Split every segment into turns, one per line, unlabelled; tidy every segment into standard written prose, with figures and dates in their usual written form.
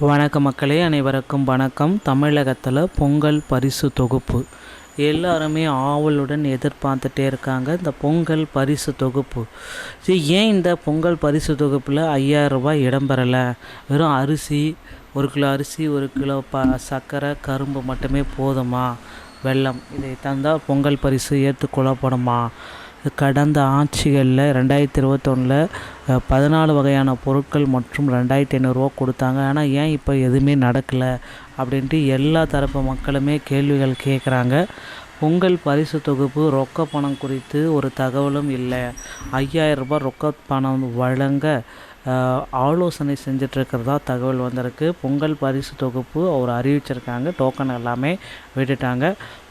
வணக்க மக்களே, அனைவருக்கும் வணக்கம். தமிழகத்தில் பொங்கல் பரிசு தொகுப்பு எல்லாருமே ஆவலுடன் எதிர்பார்த்துட்டே இருக்காங்க. இந்த பொங்கல் பரிசு தொகுப்பு ஏன் இந்த பொங்கல் பரிசு தொகுப்பில் 5000 ரூபாய் இடம்பெறலை? வெறும் அரிசி, 1 கிலோ அரிசி, 1 கிலோ சர்க்கரை, கரும்பு மட்டுமே போதுமா? வெல்லம் இதை தந்தால் பொங்கல் பரிசு ஏற்றுக்கொள்ளப்படுமா? கடந்த ஆட்சிகளில் 2021 14 வகையான பொருட்கள் மற்றும் 2500 ரூபா கொடுத்தாங்க. ஆனால் ஏன் இப்போ எதுவுமே நடக்கலை அப்படின்ட்டு எல்லா தரப்பு மக்களுமே கேள்விகள் கேட்குறாங்க. பொங்கல் பரிசு தொகுப்பு ரொக்க பணம் குறித்து ஒரு தகவலும் இல்லை. 5000 ரூபாய் ரொக்க பணம் வழங்க ஆலோசனை செஞ்சிட்ருக்கிறதா தகவல் வந்திருக்கு. பொங்கல் பரிசு தொகுப்பு அவர் அறிவிச்சிருக்காங்க, டோக்கன் எல்லாமே விட்டுட்டாங்க.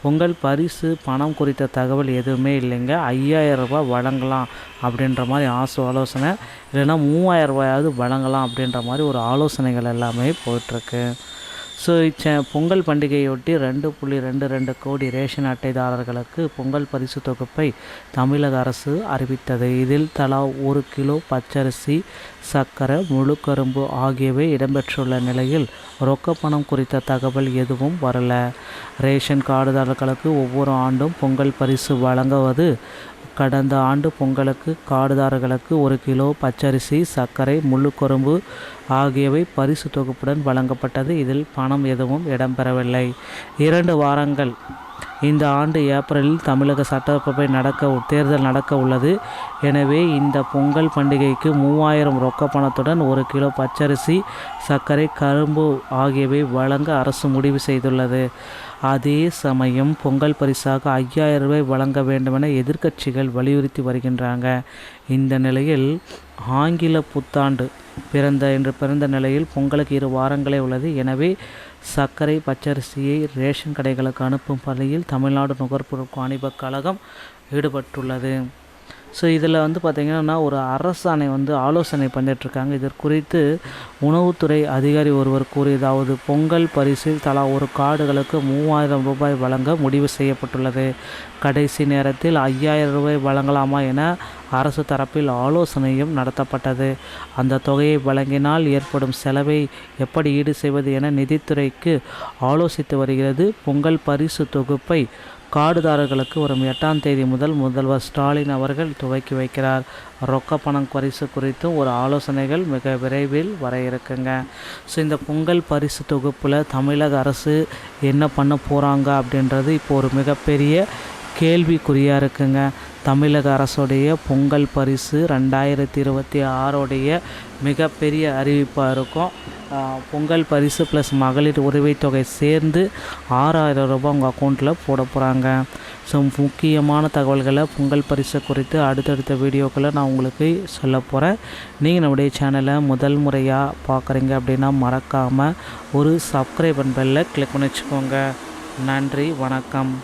பொங்கல் பரிசு பணம் குறித்த தகவல் எதுவுமே இல்லைங்க. 5000 ரூபாய் வழங்கலாம் அப்படின்ற மாதிரி ஆலோசனை, இல்லைன்னா 3000 ரூபாயாவது வழங்கலாம் அப்படின்ற மாதிரி ஒரு ஆலோசனைகள் எல்லாமே போயிட்டுருக்கு. பொங்கல் பண்டிகையொட்டி 2.22 கோடி ரேஷன் அட்டைதாரர்களுக்கு பொங்கல் பரிசு தொகுப்பை தமிழக அரசு அறிவித்தது. இதில் தலா 1 கிலோ பச்சரிசி, சர்க்கரை, முழு கரும்பு ஆகியவை இடம்பெற்றுள்ள நிலையில் ரொக்க பணம் குறித்த தகவல் எதுவும் வரல. ரேஷன் கார்டுதாரர்களுக்கு ஒவ்வொரு ஆண்டும் பொங்கல் பரிசு வழங்குவது. கடந்த ஆண்டு பொங்கலுக்கு கார்டுதாரர்களுக்கு 1 கிலோ பச்சரிசி, சர்க்கரை, முழு கரும்பு ஆகியவை பரிசு தொகுப்புடன் வழங்கப்பட்டது. இதில் பணம் எதுவும் இடம்பெறவில்லை. 2 வாரங்கள் இந்த ஆண்டு ஏப்ரலில் தமிழக சட்டசபை தேர்தல் நடக்க உள்ளது. எனவே இந்த பொங்கல் பண்டிகைக்கு 3000 ரொக்க பணத்துடன் 1 கிலோ பச்சரிசி, சர்க்கரை, கரும்பு ஆகியவை வழங்க அரசு முடிவு செய்துள்ளது. அதே சமயம் பொங்கல் பரிசாக 5000 ரூபாய் வழங்க வேண்டுமென எதிர்க்கட்சிகள் வலியுறுத்தி வருகின்றாங்க. இந்த நிலையில் ஆங்கில புத்தாண்டு பிறந்த நிலையில் பொங்கலுக்கு 2 வாரங்களே உள்ளது. எனவே சர்க்கரை, பச்சரிசியை ரேஷன் கடைகளுக்கு அனுப்பும் பணியில் தமிழ்நாடு நுகர்பொருள் வாணிபக் கழகம் ஈடுபட்டுள்ளது. இதில் பார்த்திங்கன்னா ஒரு அரசாணை ஆலோசனை பண்ணிகிட்ருக்காங்க. இதற்குறித்து உணவுத்துறை அதிகாரி ஒருவர் கூறியதாவது: பொங்கல் பரிசில் தலா 1 கார்டுகளுக்கு 3000 ரூபாய் வழங்க முடிவு செய்யப்பட்டுள்ளது. கடைசி நேரத்தில் 5000 ரூபாய் வழங்கலாமா என அரசு தரப்பில் ஆலோசனையும் நடத்தப்பட்டது. அந்த தொகையை வழங்கினால் ஏற்படும் செலவை எப்படி ஈடு செய்வது என நிதித்துறைக்கு ஆலோசித்து வருகிறது. பொங்கல் பரிசு தொகுப்பை கார்டுதாரர்களுக்கு வரும் 8ஆம் தேதி முதல் முதல்வர் ஸ்டாலின் அவர்கள் துவக்கி வைக்கிறார். ரொக்க பணம் பரிசு குறித்தும் ஒரு ஆலோசனைகள் மிக விரைவில் வர இருக்குங்க. இந்த பொங்கல் பரிசு தொகுப்பில் தமிழக அரசு என்ன பண்ண போகிறாங்க அப்படின்றது இப்போ ஒரு மிகப்பெரிய கேள்விக்குறியாக இருக்குங்க. தமிழக அரசுடைய பொங்கல் பரிசு 2026 மிகப்பெரிய அறிவிப்பாக இருக்கும். பொங்கல் பரிசு ப்ளஸ் மகளிர் உதவித்தொகை சேர்ந்து 6000 ரூபாய் உங்கள் அக்கௌண்ட்டில் போட போகிறாங்க. முக்கியமான தகவல்களை பொங்கல் பரிசு குறித்து அடுத்தடுத்த வீடியோக்களை நான் உங்களுக்கு சொல்ல போகிறேன். நீங்கள் நம்முடைய சேனலை முதல் முறையாக பார்க்குறீங்க அப்படின்னா மறக்காமல் ஒரு சப்ஸ்கிரைப் பெல்லை கிளிக் பண்ணி வச்சுக்கோங்க. நன்றி, வணக்கம்.